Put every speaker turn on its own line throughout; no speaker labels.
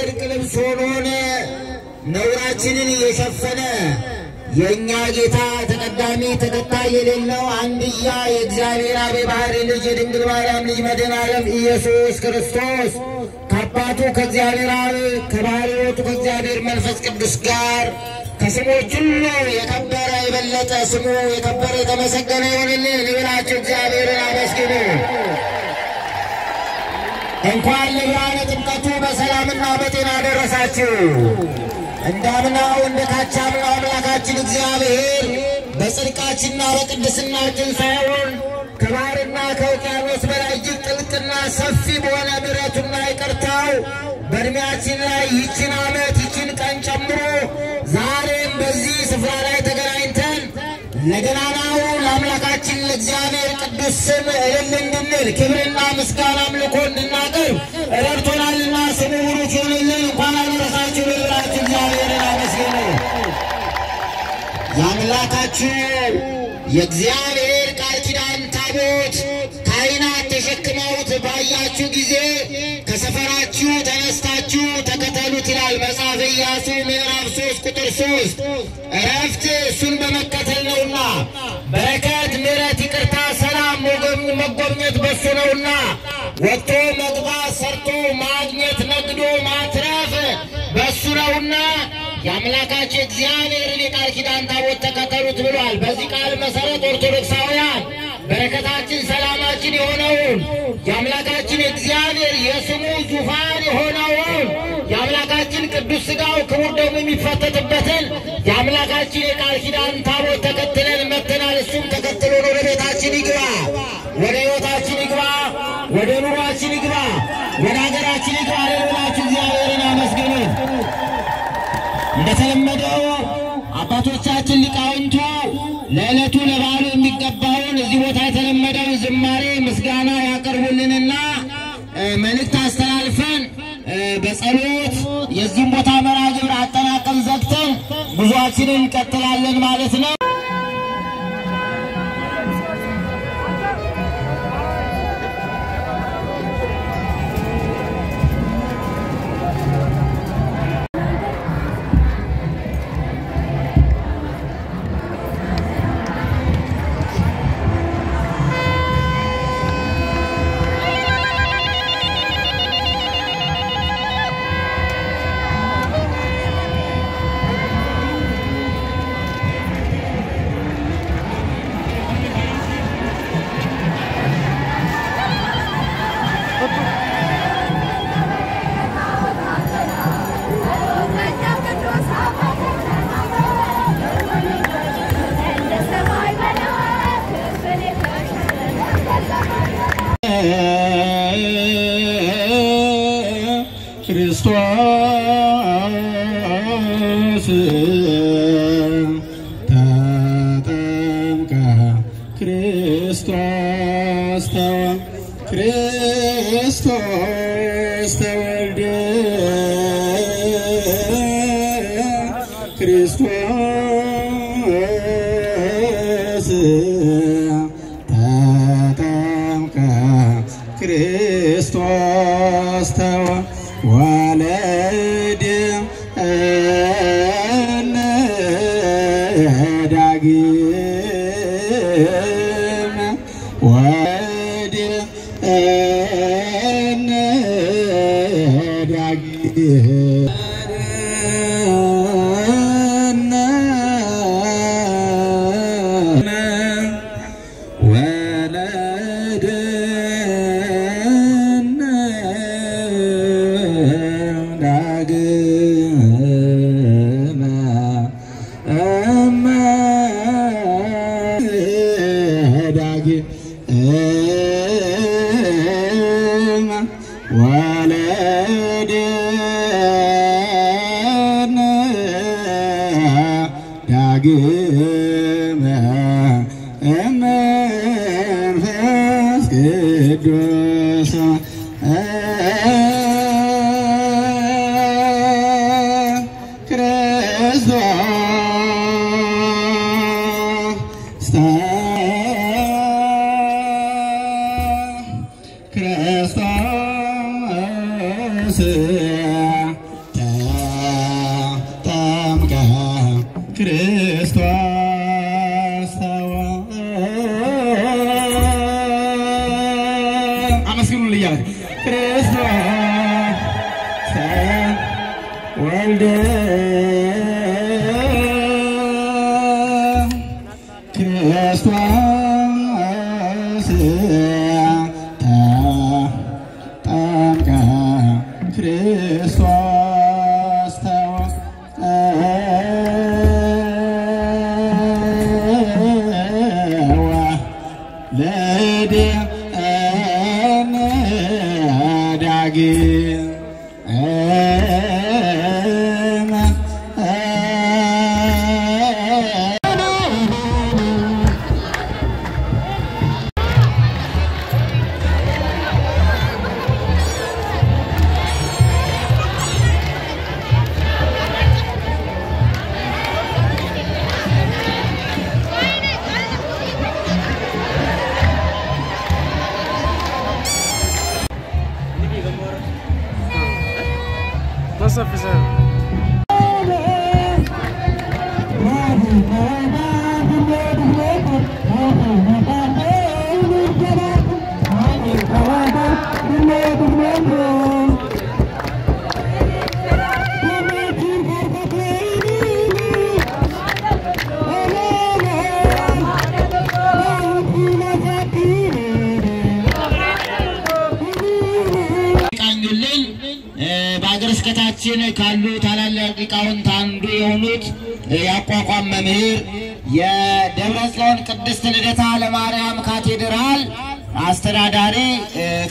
የጽድቅ ልብስ ሆኖን ነውራችንን የሸፈነ የኛ ጌታ ተቀዳሚ ተከታይ የሌለው አንድያ የእግዚአብሔር አብ ባሕርይ ልጅ የድንግል ማርያም ልጅ መድኃኔ ዓለም ኢየሱስ ክርስቶስ ከአባቱ ከእግዚአብሔር አብ ከባሕርይቱ ከእግዚአብሔር መንፈስ ቅዱስ ጋር ከስሞች ሁሉ የከበረ የበለጠ ስሙ የከበረ የተመሰገነ ይሁንልን። ልብላችሁ እግዚአብሔርን አመስግኑ። እንኳን ለብርሃነ ጥምቀቱ በሰላምና በጤና ደረሳችሁ። እንዳምናው እንደካቻምናው አምላካችን እግዚአብሔር በጽድቃችንና በቅድስናችን ሳይሆን ከባሕርና ከውቅያኖስ በላይ እጅግ ጥልቅና ሰፊ በሆነ ምሕረቱና ይቅርታው በእድሜያችን ላይ ይችን ዓመት ይችን ቀን ጨምሮ ዛሬም በዚህ ስፍራ ላይ ተገናኝተን ለገናናው ለአምላካችን ለእግዚአብሔር ቅዱስ ስም እልል እንድንል ክብርና ምስጋና አምልኮ እንድናቀርብ ረድቶናልና ስሙ ብሩክ ይሁንልን። እንኳን አደረሳችሁ ልበላችሁ እግዚአብሔርን አመስግኑ። የአምላካችን የእግዚአብሔር ቃል ኪዳን ታቦት ካህናት ተሸክመውት ባያችሁ ጊዜ ከሰፈራችሁ ተነስታችሁ ተከተሉት ይላል መጽሐፈ ኢያሱ ምዕራፍ 3 ቁጥር 3። እረፍት እሱን በመከተል ነውና በረከት፣ ምሕረት፣ ይቅርታ፣ ሰላም መጎብኘት በሱ ነውና ወጥቶ መግባት፣ ሰርቶ ማግኘት፣ ነግዶ ማትረፍ በሱ ነውና የአምላካችን እግዚአብሔርን የቃል ኪዳን ታቦት ተከተሉት ብሏል። በዚህ ቃል መሰረት ኦርቶዶክሳውያን በረከታችን ሰላማችን የሆነውን የአምላካችን እግዚአብሔር የስሙ ዙፋን የሆነውን የአምላካችን ቅዱስ ሥጋው ክቡር ደሙ የሚፈተትበትን የአምላካችን የቃል ኪዳን ታቦት ተከትለን መጥተናል። እሱም ተከትሎን ወደ ቤታችን ይግባ፣ ወደ ሕይወታችን ይግባ፣ ወደ ኑሯችን ይግባ፣ ወደ ሀገራችን ይግባ። ለሁላችሁ እግዚአብሔርን አመስግኑ። እንደተለመደው አባቶቻችን ሊቃውንቱ ለዕለቱ ለበዓሉ የሚገባውን እዚህ ቦታ የተለመደው ዝማሬ ምስጋና ያቀርቡልንና መልእክት አስተላልፈን በጸሎት የዚህን ቦታ መርሃ ግብር አጠናቀን ዘግተን ጉዟችንን እንቀጥላለን ማለት ነው። ወልደ ክርስቶስ ተጠምቀ ክርስቶስ ለደነ ዳግም
What's up, sir?
በአገረስከታችን ካሉ ታላላቅ ሊቃውንት አንዱ የሆኑት ያቋቋም መምህር የደብረ ጽዮን ቅድስት ልደታ ለማርያም ካቴድራል አስተዳዳሪ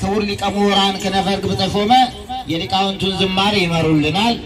ክቡር ሊቀ ምሁራን ክነፈ እርግብ ተሾመ የሊቃውንቱን ዝማሬ ይመሩልናል።